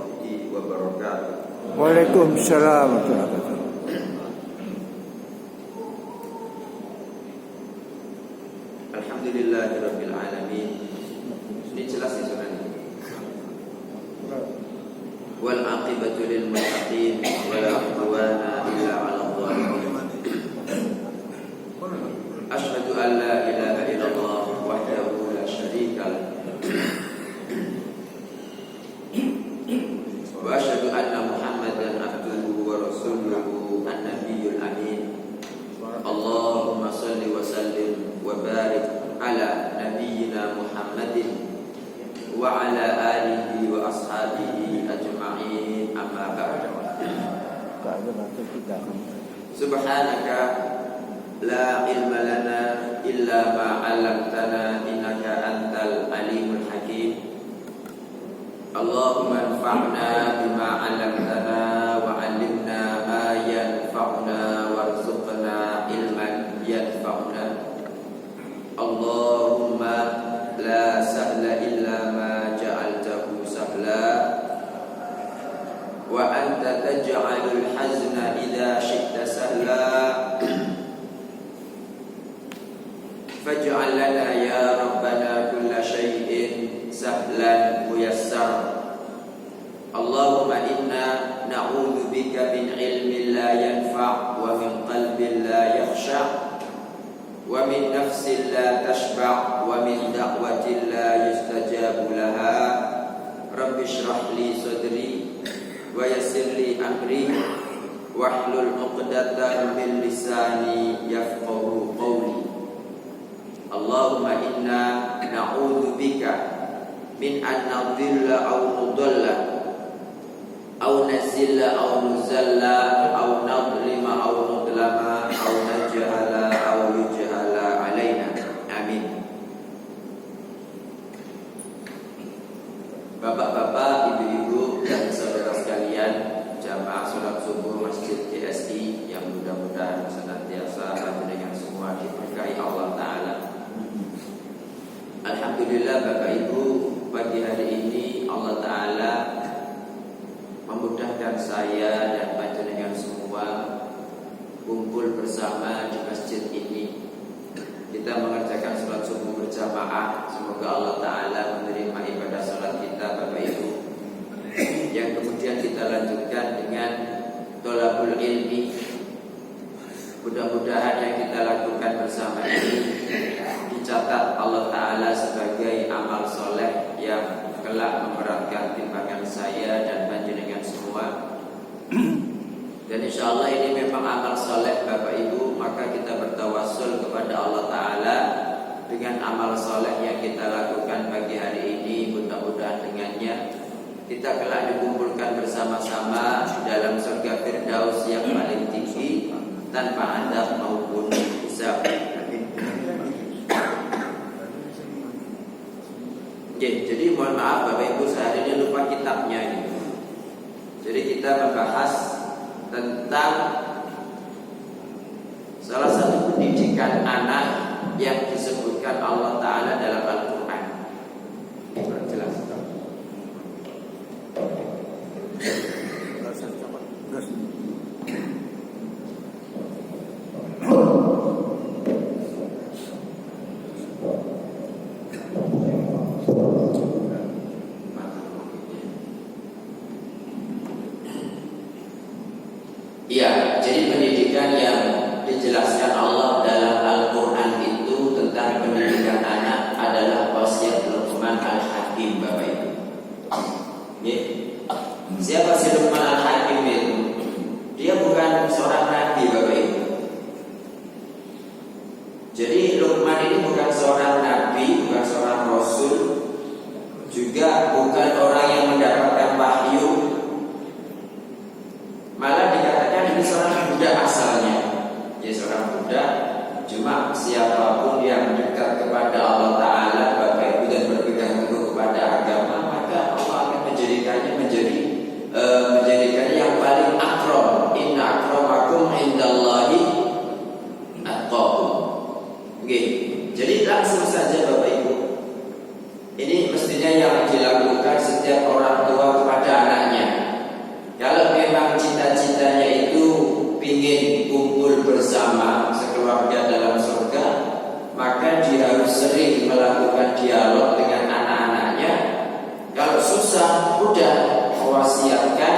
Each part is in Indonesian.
warahmatullahi wabarakatuh. Waalaikumsalam warahmatullahi wabarakatuh. Alhamdulillahirabbil alamin. Ini jelas ya saudara. Wal aqibatu lil muttaqin wa la udwana illa 'alal zalimin. Asyhadu an la ilaha illallah wahdahu la syarika lah. Wa asyhadu anna Muhammadan abduhu wa rasuluhu an-nabiyyul amin. Allahumma shalli wa sallim wa barik ala nabiyyina Muhammadin wa ala alihi wa ashabihi ajma'in, amma ba'd. Subhanaka la ilma lana illa ma 'allamtana innaka antal alimul hakim. Allahumma anfa'na bima 'allamtana wa 'allimna ma yanfa'una warzuqna ilman yanfa'una. Allahumma la sahla illa ma ja'altahu sahla wa anta taj'alul hazna idza syi'ta sahla faj'al lana ya rabbana kulla syai'in sahlan muyassar. Allahumma inna na'udzu bika min ilmin la yanfa' wa min qalbin la yakhsha' wa min nafsin la tashba' wa min da'watin la yustajabu laha. Rabbi shrah li sadri wa yassir li amri wahlul 'uqdatam min lisani yafqahu qawli. Allahumma inna na'udzu bika min an nadhilla aw nudalla aw nazilla aw nuzalla aw nadlima aw nudlama aw najhala aw yujhala alaina. Amin. Bapak-bapak, ibu-ibu dan saudara sekalian, jamaah salat subuh Masjid GSI yang mudah-mudahan senantiasa dengan semua diberkahi Allah Ta'ala. Alhamdulillah Bapak Ibu, pagi hari ini Allah Ta'ala memudahkan saya dan panjenengan semua kumpul bersama di masjid ini. Kita mengerjakan salat subuh berjamaah. Semoga Allah Ta'ala menerima ibadah salat kita Bapak Ibu, yang kemudian kita lanjutkan dengan thalabul ilmi. Mudah-mudahan yang kita lakukan bersama ini dicatat Allah Ta'ala sebagai amal soleh yang kelak memberatkan timbangan saya dan panjenengan semua. Dan insya Allah ini memang amal soleh Bapak Ibu, maka kita bertawassul kepada Allah Ta'ala dengan amal soleh yang kita lakukan pagi hari ini. Mudah-mudahan dengannya kita kelak dikumpulkan bersama-sama dalam surga Firdaus yang paling tinggi tanpa adab maupun hisab. Jadi mohon maaf Bapak Ibu, saya hari ini lupa kitabnya ini. Jadi kita membahas tentang salah satu pendidikan anak yang disebutkan Allah Ta'ala dalam Al-Quran. Jelas. Iya, jadi pendidikan yang dijelaskan Allah dalam Al-Quran itu tentang pendidikan anak adalah wasiat Luqman Al-Hakim Bapak Ibu. Ya. Siapa sih Luqman Al-Hakim itu? Dia bukan seorang nabi Bapak Ibu. Jadi Luqman ini bukan seorang nabi, bukan seorang rasul, juga bukan orang yang mendapatkan wahyu. Malah dikatakan ini seorang budak asalnya. Ya, seorang budak. Cuma siapapun yang dekat kepada Allah Ta'ala Bapak Ibu dan berpegang teguh kepada agama, maka Allah akan menjadikannya menjadikannya yang paling akram. Inna akramakum indallahi atqakum. Oke. Jadi langsung saja Bapak Ibu, ini mestinya yang dilakukan setiap orang tua kepada anaknya. ingin kumpul bersama sekeluarga dalam surga, maka dia harus sering melakukan dialog dengan anak-anaknya. Kalau susah, udah mewasiatkan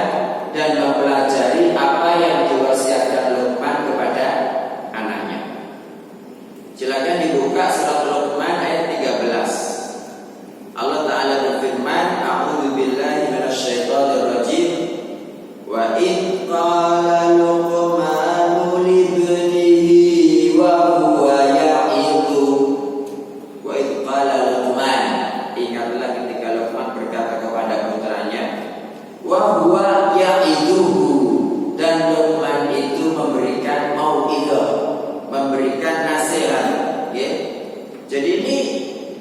dan mempelajari apa yang diwasiatkan Luqman kepada anaknya. Silakan dibuka surat Luqman ayat 13. Allah Ta'ala berfirman, A'udzu billahi minasyaitonir rajim. Wa in qala Luqmanu libnihi wa huwa ya'idhu. Wa in qala Luqman, ingatlah ketika Luqman berkata kepada putranya, wa huwa ya'idhuhu, dan Luqman itu memberikan mau'idhah, memberikan nasihat, ya. Jadi ini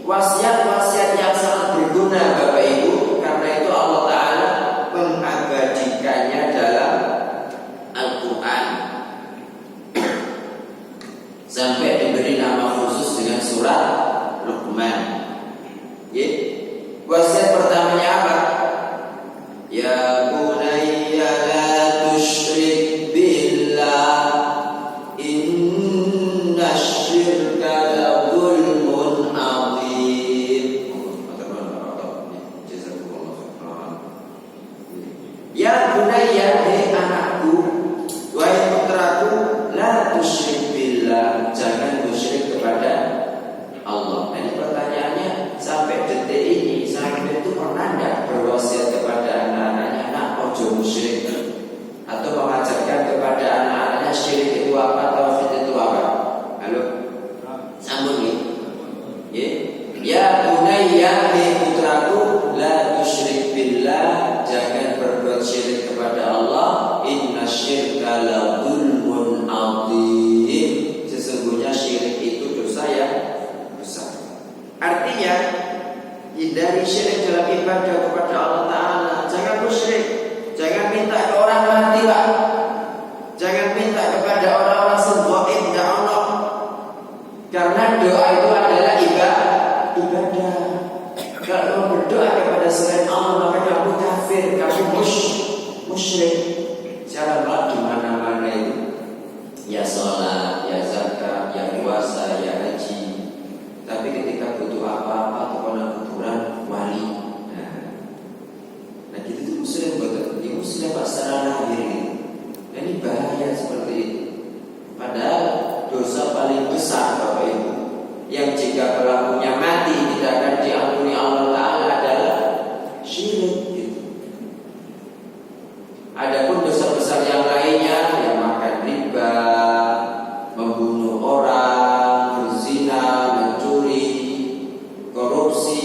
wasiat-wasiat yang sangat berguna Bapak Ibu, karena itu Allah Ta'ala mengabadikannya dalam Al-Quran sampai diberi nama khusus dengan surat Luqman, ya. Wasiat pertamanya apa? Ya bunayya la tusyrik billah, inna syirka la zulmun azim. Ya bunayya, hei anakku, wahai putraku, la tusyrik billah, jangan musyrik kepada Allah. Nah, ini pertanyaannya, sampai detik ini sampai itu pernah enggak berwasiat kepada anak-anaknya, nak ojo musyrik, atau mengajarkan kepada anak-anaknya syirik itu apa, tauhid itu apa? Halo, sambung nih. Ya bunayya, hei putraku, la tusyrik billah, jangan berbuat syirik kepada Allah. Inna syirka la zulmun azim, sesungguhnya syirik itu dosa yang besar. Artinya, hindari syirik dalam ibadah kepada Allah Ta'ala. Jangan musyrik, jangan minta ke orang mati, Pak. Jangan minta kepada orang-orang sembahin ya Allah, karena doa itu adalah ibadah. Kalau berdoa kepada selain Allah, maka kamu kafir, kamu musyrik. Janganlah di mana-mana itu, ya sholat, ya zakat, ya puasa, ya haji, tapi ketika butuh apa-apa atau kena kuburan wali, nah gitu tuh muslim betul. Ini muslim pak secara lahir. Nah, ini bahaya seperti itu. Padahal dosa paling besar Bapak Ibu, yang jika pelakunya mati tidak akan diampuni Allah Ta'ala, adalah syirik gitu. Adapun dosa besar yang lainnya, yang makan riba, membunuh orang, berzina, mencuri, korupsi,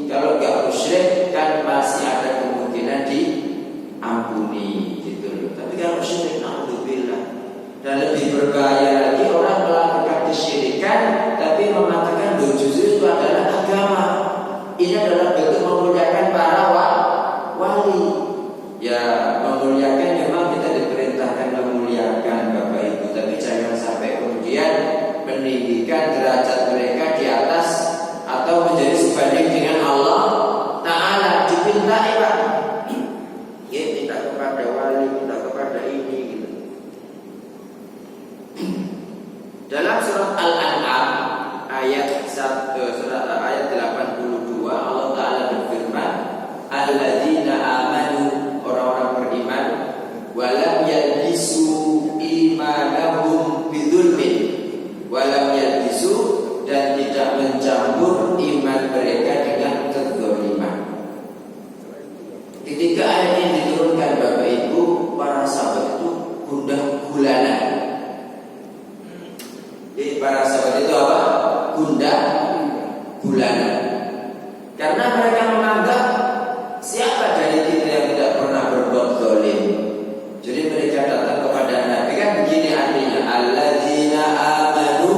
kalau gak musyrik kan masih ada kemungkinan diampuni gitu loh. Tapi kalau syirik, na'udzubillah. Dan lebih berbahaya lagi, orang melakukan kesyirikan tapi mengatakan bahwa justru itu adalah agama. Ini adalah bentuk memuliakan para wali. Ya, memuliakan memang kita diperintahkan memuliakan Bapak Ibu, tapi jangan sampai kemudian meninggikan derajat mereka di atas atau menjadi sebanding dengan Allah Ta'ala. Dipintai Pak, ya, minta kepada wali, minta kepada ini gitu. Dalam surat Al-An'am ayat 82 Allah Ta'ala berfirman, alladzina amanu, orang-orang beriman, walam yalbisu imanahum bidzulmin, walam yalbisu, dan tidak mencampur iman mereka dengan kezaliman. Ketika ayat ini diturunkan Bapak Ibu, para sahabat itu gundah gulana. Jadi para sahabat itu apa? Gundah gulana. Karena mereka menganggap siapa dari kita yang tidak pernah berbuat zalim. Jadi mereka datang kepada Nabi, kan begini artinya, alladzina amanu,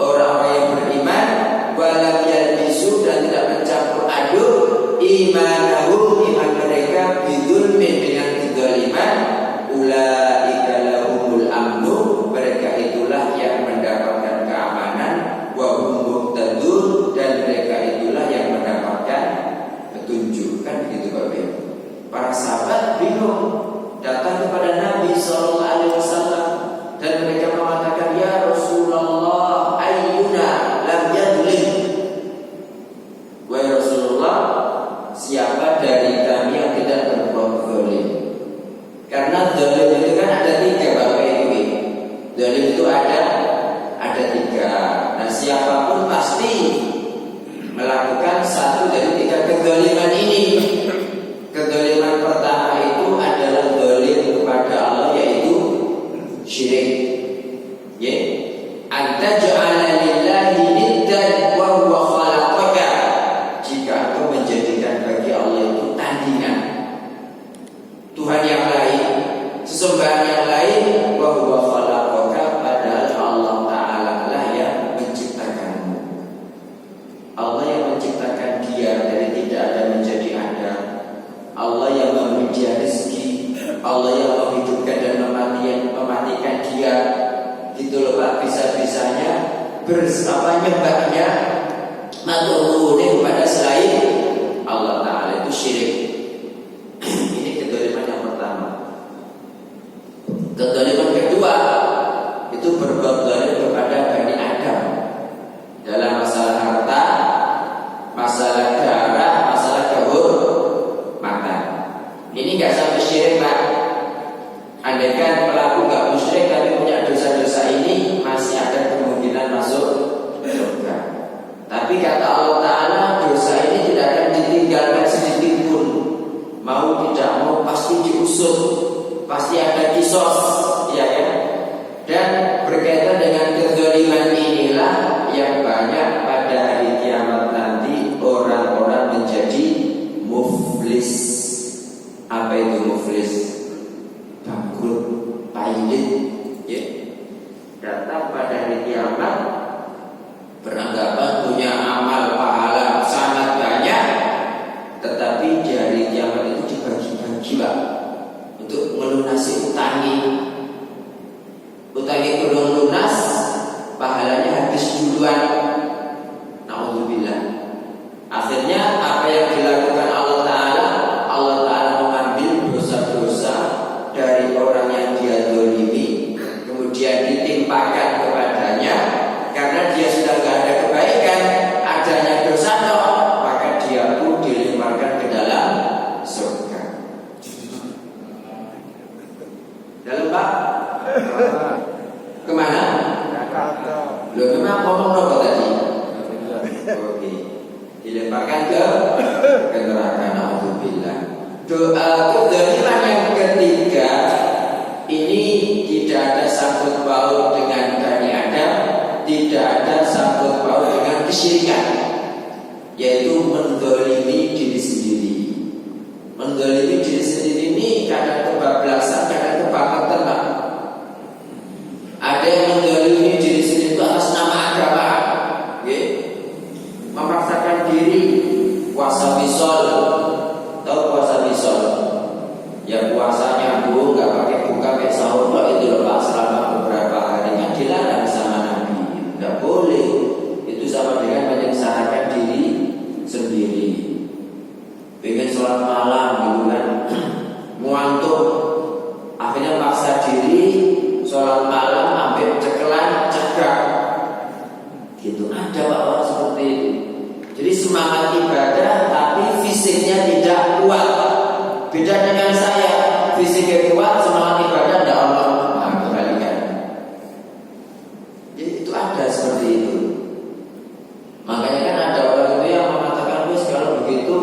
orang-orang yang beriman, walam yalbisu, dan tidak mencampur aduk imanahum, iman mereka, bidzulmin, dengan kezaliman, ulaika lahumul amnu, mereka itulah yang mendapatkan keamanan, wa hum muhtadun, dan mereka itulah yang mendapatkan petunjuk. Kan begitu Bapak Ibu. Para sahabat bingung, datang kepada Nabi SAW, huwa khalaqaka, padahal Allah Ta'ala lah yang menciptakanmu. Allah yang menciptakan dia dari tidak ada menjadi ada. Allah yang memberi dia rezeki, Allah yang menghidupkan dan mematikan dia. Gitu loh Pak, bisa-bisanya nyembahnya matur kepada selain Allah Ta'ala, itu syirik. Ini kedzaliman yang pertama. Kedzaliman kedua itu berbuat zalim kepada Bani Adam dalam masalah harta, masalah darah, masalah kehormatan. Ini nggak sampai syirik Pak. Andaikan pelaku nggak musyrik tapi punya dosa-dosa ini, masih ada kemungkinan masuk surga. Tapi kata Allah Ta'ala, dosa ini tidak akan ditinggalkan sedikit pun. Mau tidak mau pasti diusut, pasti ada kisos, ya kan? Dan berkaitan dengan kezaliman inilah yang banyak pada hari kiamat nanti orang-orang menjadi muflis. Apa itu muflis? Bangkrut, pailit, ya. Datang pada hari kiamat beranggapan punya amal pahala sangat banyak, tetapi di hari kiamat itu dibagi-bagi Pak, untuk melunasi utangi belum lunas, pahalanya habis duluan. Na'udzubillah. Akhirnya apa yang dilakukan Allah Ta'ala mengambil dosa-dosa dari orang yang dia zalimi, kemudian ditimpakan kepadanya. Karena dia sudah tidak ada kebaikan, adanya dosa, maka dia pun dilemparkan ke dalam surga. Dalam Pak? Kemana? Loh, memang ngomong apa tadi? Oke, dilemparkan ke neraka. Na'udzubillah. Doa kedzaliman yang ketiga ini tidak ada sangkut paut dengan Bani Adam, tidak ada sangkut paut dengan kesyirikan, yaitu menzalimi diri sendiri. Menzalimi diri sendiri ini kadang kebablasan, kadang kebangetan Pak. Ada yang menzalimi diri sendiri itu atas nama agama, memaksakan diri puasa misol. Tahu puasa misol? Ya puasanya Bu nggak pakai buka kayak sahur itu loh Pak, selama beberapa harinya dilarang sama Nabi. Nggak boleh. Itu sama dengan menyengsarakan diri sendiri. Pengen sholat malam gitu kan, ngantuk, akhirnya paksa diri sholat malam sampai cekelan cegak. Gitu ada Pak orang seperti itu. Jadi semangat ibadah tapi fisiknya tidak kuat. Beda dengan saya, fisiknya kuat, semangat ibadah tidak Allah. Kebalikan. Jadi itu ada seperti itu. Makanya kan ada orang itu yang mengatakan, wes kalau begitu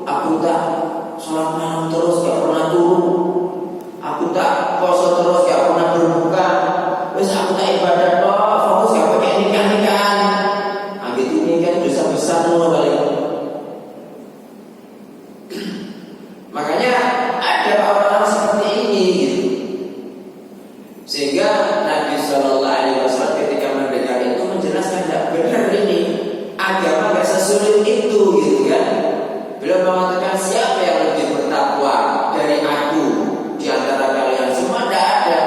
aku tak sholat malam terus gak pernah turun, aku tak puasa terus gak pernah berbuka, wes aku tak ibadah fokus gak pakai nikah-nikahan. Gitu ini kan dosa besar semua kali. Makanya ada orang-orang seperti ini gitu. Sehingga Nabi SAW ketika mendengar itu menjelaskan tidak benar ini agama gak sesulit itu gitu kan. Beliau mengatakan siapa yang lebih bertakwa dari aku di antara kalian semua? Tidak ada.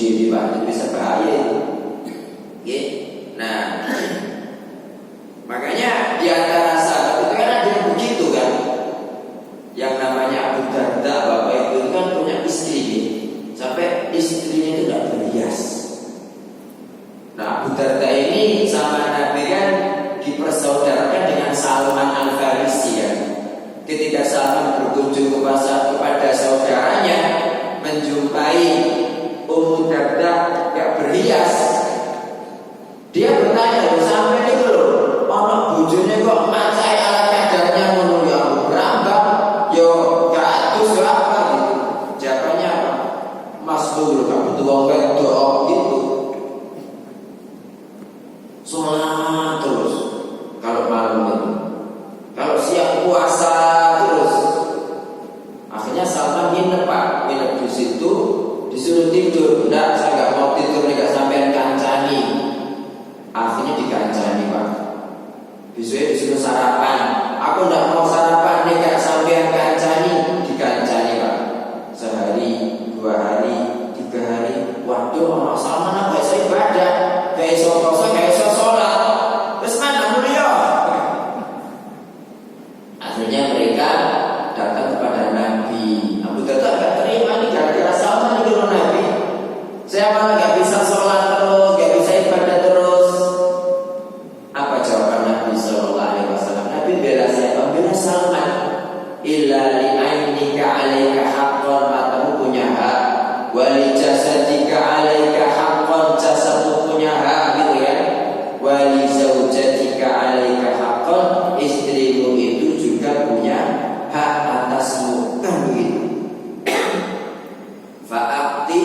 diri Pak, itu bisa bahaya itu. Oke. Nah, makanya di antara sahabat itu kan ada yang begitu kan. Yang namanya Abu Darda, bapak itu kan punya istri gitu. Sampai istrinya itu tidak berhias. Nah, Abu Darda ini sama Nabi kan dipersaudarakan dengan Salman Al-Farisi kan. Ketika Salman berkunjung kepada saudaranya, menjumpai Ummu Darda gak berhias, dia bertanya, loh sampai itu loh, orang bujurnya kok macai ala kadarnya menurut yang berambang, yo gak atus apa gitu. Jawabannya apa? Mas dulu kamu tuang wedok gitu. Sholat terus kalau malam itu, kalau siang puasa terus. Akhirnya Salman nginep Pak, nginep di situ, disuruh tidur. Enggak, saya nggak mau tidur, nggak sampean kancani. Akhirnya dikancani Pak. Besoknya disuruh sarapan. Aku nggak mau sarapan, nggak sampean kancani. Dikancani Pak. Sehari, 2 hari, 3 hari. Waduh, orang Salman apa saya ibadah? Gak iso puasa, gak iso sholat. Terus mana mulia? Akhirnya mereka datang kepada Nabi. Abu Darda gak terima nih gara-gara Salman itu Nabi. Saya malah gak bisa sholat terus, gak bisa ibadah terus. Apa jawaban Nabi SAW? Nabi bela siapa? Bela Salman. Illa li'ainika 'alaika haqqan, matamu punya hak. Wali jasadika 'alaika haqqan, jasadmu punya hak, gitu ya. Wali zaujatika 'alaika haqqan, istrimu itu juga punya hak atasmu, kan begitu. Fa'aqti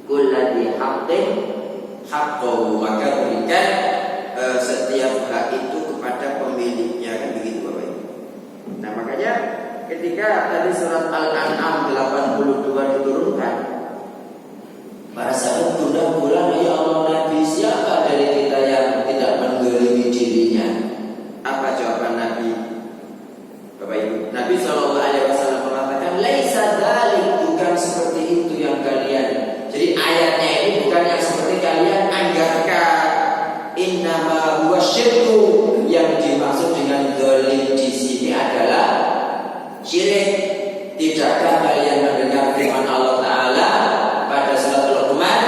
kulladhi haqqin haqqahu, maka berikan setiap hak itu kepada pemiliknya, kan begitu Bapak Ibu. Nah, makanya ketika tadi surat Al-An'am 82 diturunkan, para sahabat gundah-gulana, ya Allah Nabi, siapa dari kita yang tidak menggolimi dirinya? Apa jawaban Nabi? Bapak Ibu, Nabi SAW mengatakan, laisa dzalik, bukan seperti itu yang kalian. Jadi ayatnya ini bukan yang seperti kalian anggarkan. Innama huwa syirku, yang dimaksud dengan zalim di sini adalah syirik. Tidakkah kalian mendengar firman Allah Ta'ala pada surat Luqman,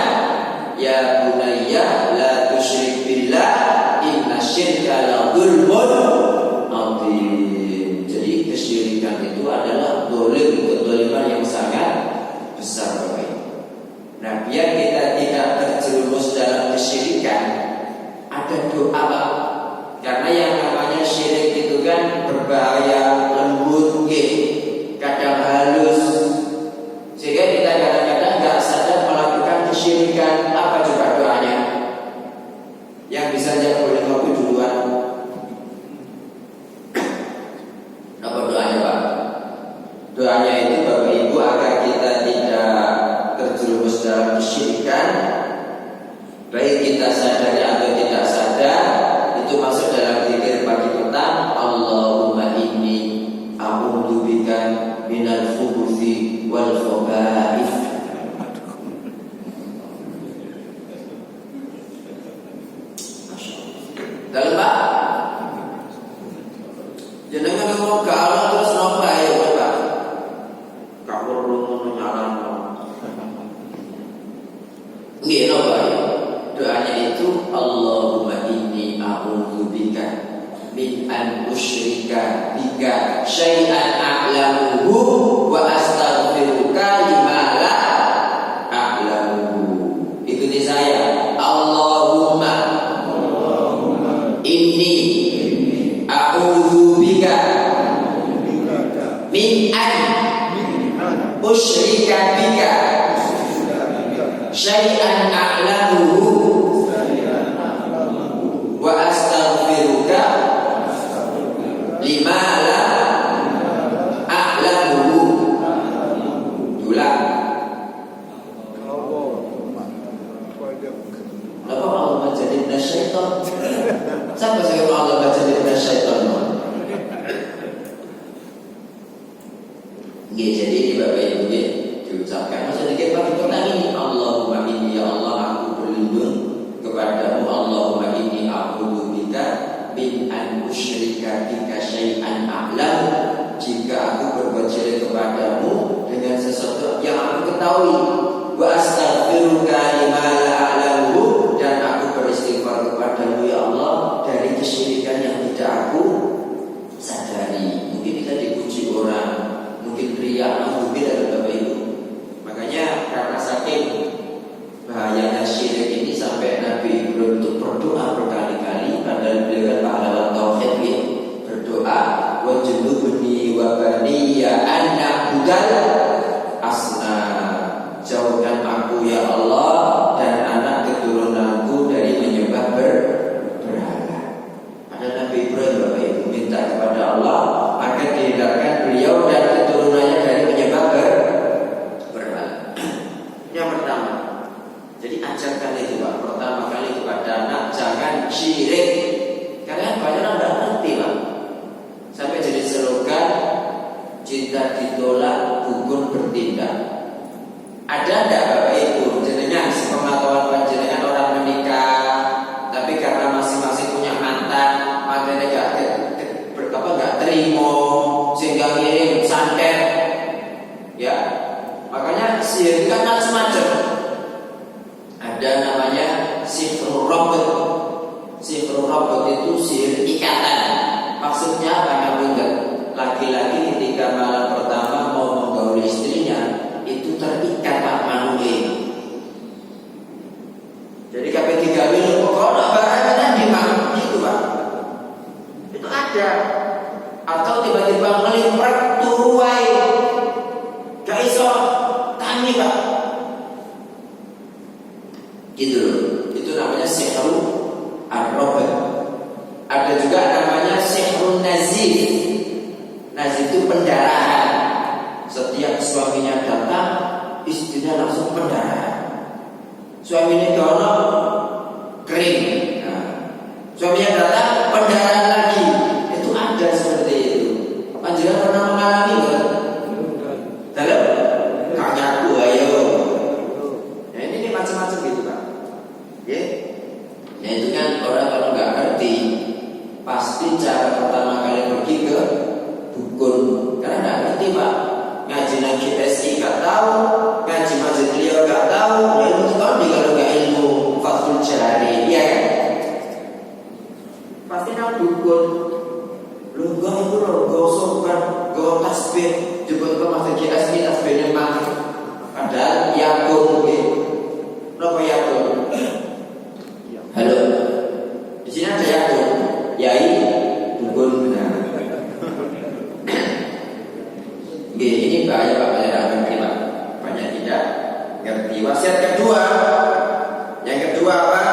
ya bunayya la tusyrik billah inna syirka la dzulmun adzim. Jadi kesyirikan itu adalah zalim, kezaliman yang sangat besar Bapak Ibu. Nah, biar kita tidak terjerumus dalam kesyirikan, ada doa Pak. Karena yang namanya syirik itu kan berbahaya, lembut, kadang halus, sehingga kita kadang-kadang nggak sadar melakukan kesyirikan. Apa coba doanya? Yang bisa jawab boleh ngopi duluan. Apa doanya Pak? Doanya itu Bapak Ibu, agar kita tidak terjerumus dalam kesyirikan, baik kita sadari atau tidak sadar, itu masuk dalam zikir pagi petang. Allahumma inni a'udzubika minal khubuthi wal khaba'ith. Dalam Pak, jenengan ngomong ke Allah terus nopo ayo Pak. Kamu perlu nyalano. Nggih nopo ayo. Doanya itu Allahumma inni a'udzubika min an usyrika bika syai'an a'lamuhu wa astaghfiruka lima la a'lamuhu. Ikuti saya. Allahumma inni a'udzubika min an usyrika bika syai'an a'lamuhu wa astaghfiruka lima la a'lamuhu. Ulang. Kenapa Allah menjadi syaitan? Siapa sih kalau Allah menjadi syaitan? Jadi Bapak Ibu diucapkan sedikit bagi petang ini, Allah bahayanya syirik ini sampai Nabi Ibrahim itu berdoa berkali-kali, padahal beliau kan pahlawan tauhid ya. Berdoa, wajnubni wa baniya an na'budal asnam. Jauhkan aku ya Allah dan anak keturunanku dari menyembah berhala. Ada Nabi Ibrahim Bapak Ibu minta kepada Allah agar dihindarkan beliau dan keturunannya dari menyembah berhala. Yang pertama, jadi ajarkan itu Pak, pertama kali kepada anak jangan syirik. Kalian banyak orang tidak ngerti Pak, sampai jadi slogan cinta ditolak, dukun bertindak. Ada enggak Bapak Ibu jenengan sepengetahuan panjenengan orang menikah tapi karena masing-masing punya mantan, mantannya enggak terima sehingga kirim santet ya. Makanya sihir kan macam-macam. Ada namanya sihir robot. Sihir robot itu sihir ikatan. Maksudnya apa? Laki-laki ketika malam pertama mau menggauli istrinya itu terikat Pak Manuel. Jadi KP3 minum pokoknya barangnya nanti Pak, itu Pak. Itu ada. Atau tiba-tiba ngelimprak turuai, gak iso tani Pak. Gitu loh. Itu namanya sihru ar-robot. Ada juga namanya sihrun nazif. Nazif itu pendarahan. Setiap suaminya datang, istrinya langsung pendarahan. Suaminya dono kering. Nah, suaminya datang pendarahan lagi. Itu ada seperti itu. Panjenengan pernah mengalami nggak? Dalam kakakku ayo. Nah ini macam-macam gitu Pak. Ya, nah itu kan orang kalau nggak ngerti, pasti cara pertama kali pergi ke dukun karena nggak ngerti Pak. Ngaji SI gak tahu, ngaji masjid beliau gak tahu, ya itu kalau nggak ilmu fatul jari, ya kan? Pasti nak dukun, lu gak itu lo gosok kan, gak tasbih, jemput ke masjid SI tasbihnya mah, padahal yakun, apa yakun? Halo, di sini ada yakun, yai dukun. Ini bahaya Pak, banyak tidak ngerti Pak, banyak tidak ngerti. Wasiat kedua, yang kedua apa?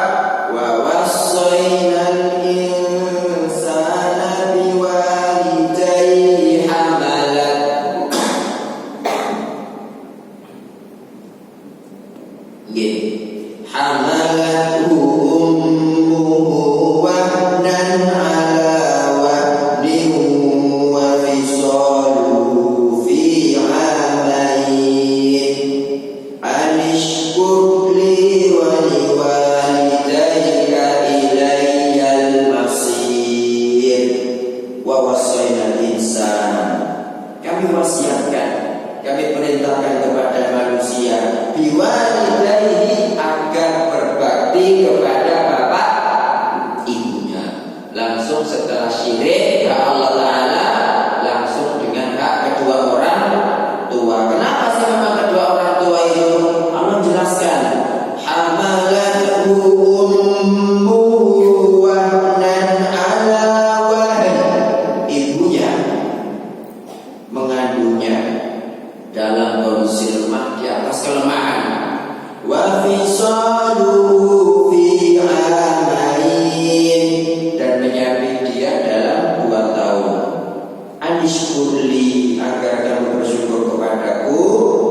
Wa wassaynal insana biwalidayhi hamalat. Hamalathu ummuhu wahnan ala wahnin wa fisaluhu fi amain anishkur li wa liwalidayka ilayyal masir. Wa wassaynal insana, kami wasiatkan, kami perintahkan kepada manusia biwalidayhi agar berbakti kepada bapak ibunya. Langsung setelah syirik ke Allah Ta'ala, langsung dengan hak kedua orang tua. Kenapa sih memang kedua orang tua itu? Allah jelaskan, hamalathu ummuhu wahnan ala wahn. Ibunya mengandungnya dalam kondisi lemah di atas kelemahan. Wa fisaluhu fi amain, dan menyapih dia dalam 2 tahun. Anishkurli, agar kamu bersyukur kepadaku,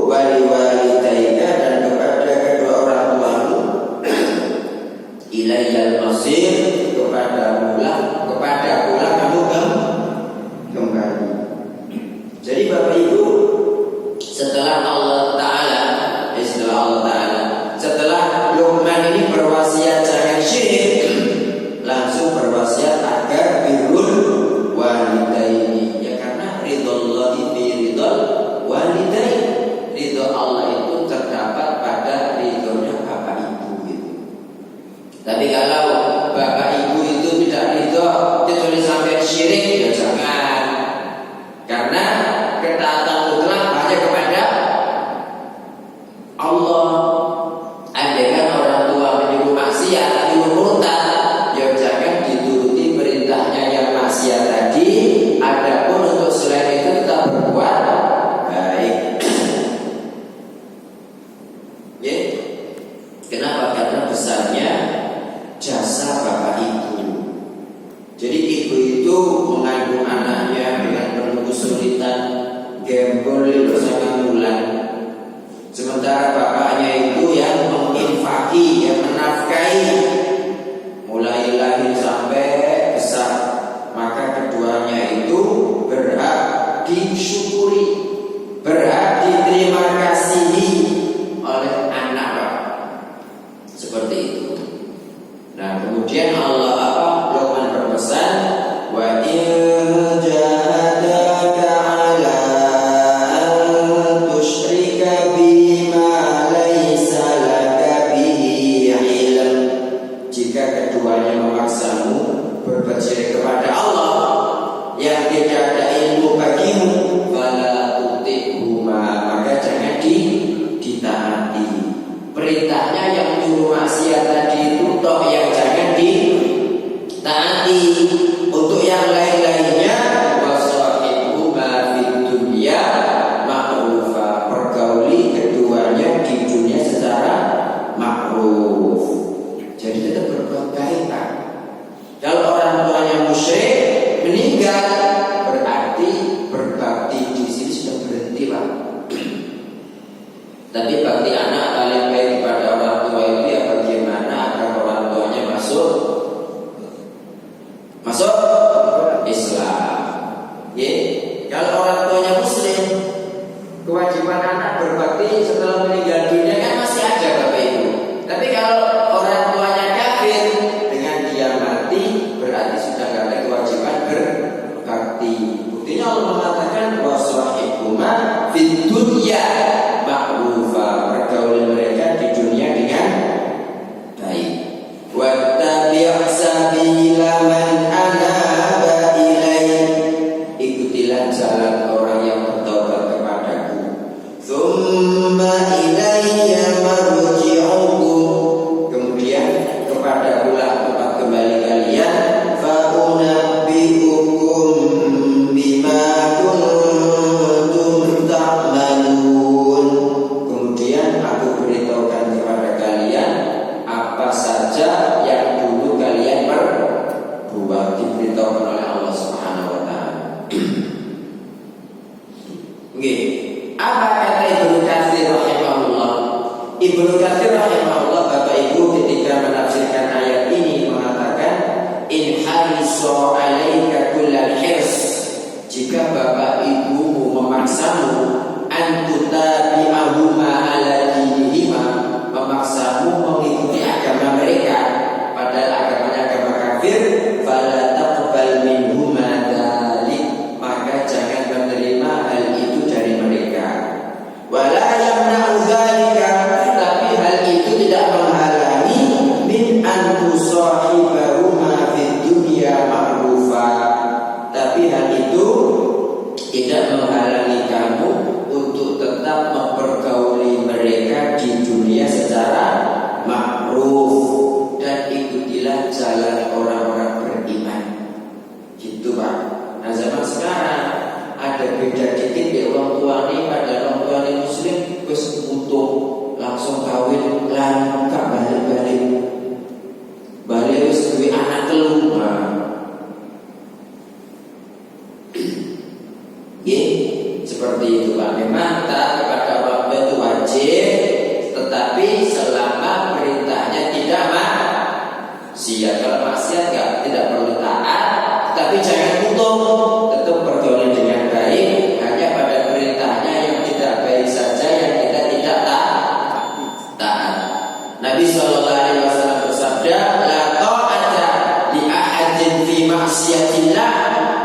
wali walidayka, dan kepada kedua orang tuamu, ilayyal masir, kepadaku lah kamu kembali. Jadi Bapak Ibu, setelah Allah Ta'ala, setelah Luqman ini berwasiat jangan syirik, langsung berwasiat agar birrul walidaini. Ya karena ridhollahi fi ridhol walidain. Ridho Allah itu terdapat pada ridhonya bapak ibu gitu. Tapi kalau bapak ibu itu tidak ridho, kecuali sampai syirik, ya jangan. Karena ketaatan mutlak hanya kepada Allah. Andaikan Tempo bersama bulan. Sementara bapaknya itu yang menginfaki, yang menafkahi mulai lahir sampai besar. Maka keduanya itu berhak disyukuri, berhak diterima kasihi oleh anak bapak. Seperti itu. Nah, kemudian Allah Luqman berpesan, wa in jahadaka ala an tusyrika bima laysa laka bihi ilm. Jika keduanya memaksamu berbuat syirik kepada Allah yang tidak ada ilmu bagimu, fala tuti'huma, maka jangan ditaati. Perintahnya yang menyuruh maksiat tadi itu toh yang jangan ditaati. Untuk yang lain-lainnya, wasahibhuma fid dunya ma'rufa, pergauli keduanya di dunia secara ma'ruf. Jadi tetap berbuat baik, Pak. Kalau orang tuanya musyrik meninggal, berarti berbakti di sini sudah berhenti, Pak. Tapi bakti anak paling baik kepada orang tua itu ya bagaimana agar orang tuanya masuk Islam. Ya, kalau orang tuanya Muslim, kewajiban anak berbakti setelah meninggal dunia kan masih ada, Bapak Ibu. Tapi kalau orang tuanya kafir, dengan dia mati berarti sudah tidak ada kewajiban berbakti. Buktinya Allah mengatakan wasahibhuma fid dunya ma'rufa, pergaulan mereka di dunia dengan baik. Wattabi' sabila man anaba ilai, ikutilah jalan orang yang bertobat kepadaku. Tsumma ilayya marji'ukum, kemudian kepadakulah tempat kembali kalian. Fa unabbi'ukum bima kuntum ta'malun, kemudian aku beritahukan kepada kalian apa saja yang dulu kalian berbuat, diberitahukan oleh Allah Subhanahu wa taala. Nggih. Apa kata Ibnu Katsir rahimahullah? Ibnu Katsir rahimahullah, Bapak Ibu, ketika menafsirkan ayat ini mengatakan in harisu 'alaika kullal hirs, jika bapak ibumu memaksamu antutabi'ahuma ala dinihima, memaksamu mengikuti agama mereka padahal agamanya agama kafir, fala taqbal minhuma dzalik, maka jangan menerima hal itu dari mereka. Wala yamna'u dzalika, tapi hal itu tidak menghalangi min an tusahibahuma fid dunya ma'rufa, tapi hal itu tidak menghalangi kamu untuk tetap mempergauli mereka di dunia secara ma'ruf, dan ikutilah jalan orang-orang beriman. Gitu, Pak. Nah, zaman sekarang ada beda dikit ya orang tua ini, pada orang tua ini Muslim wis utuh langsung kawin lan gak balik wis duwe anak telu. Seperti itu, Pak. Memang taat kepada orang tua itu wajib, tetapi selama perintahnya tidak maksiat. Kalau maksiat tidak perlu taat, tapi jangan utuh, tetap bergaul dengan baik. Hanya pada perintahnya yang tidak baik saja yang kita tidak taat. Nabi SAW bersabda, la ta'ata li ahadin fi maksiatillah,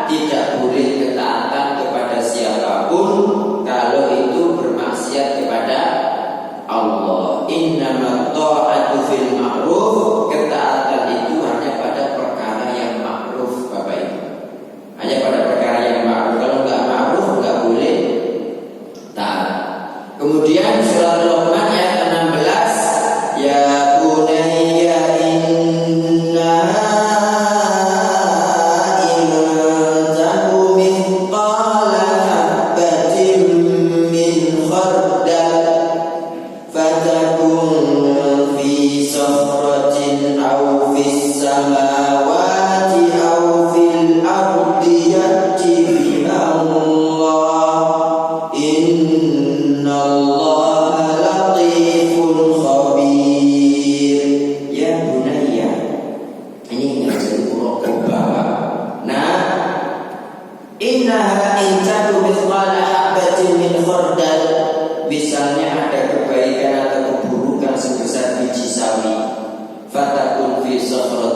tidak boleh ketaatan kepada siapapun kalau itu bermaksiat kepada Allah. Innama ta'atu fil ma'ruf, ketaatan itu hanya pada perkara yang ma'ruf, Bapak Ibu. Hanya pada perkara yang ma'ruf. Kalau enggak ma'ruf enggak boleh taat. Kemudian surah Luqman ayat 16, ya bunayya innaha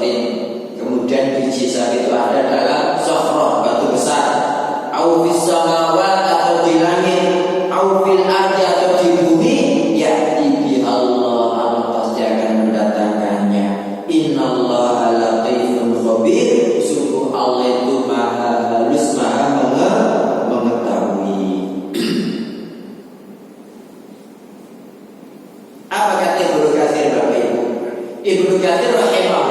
sokhrotin, kemudian biji sawi itu ada dalam sokhroh, batu besar, au fis samawat atau di langit, au fil ardi atau di bumi, ya ibi Allah pasti akan mendatangkannya. Innallaha latifun khabir, sungguh Allah itu maha halus, maha mengetahui. Apa kata Ibnu Katsir Bapak Ibu? Ibnu Katsir rahimahullah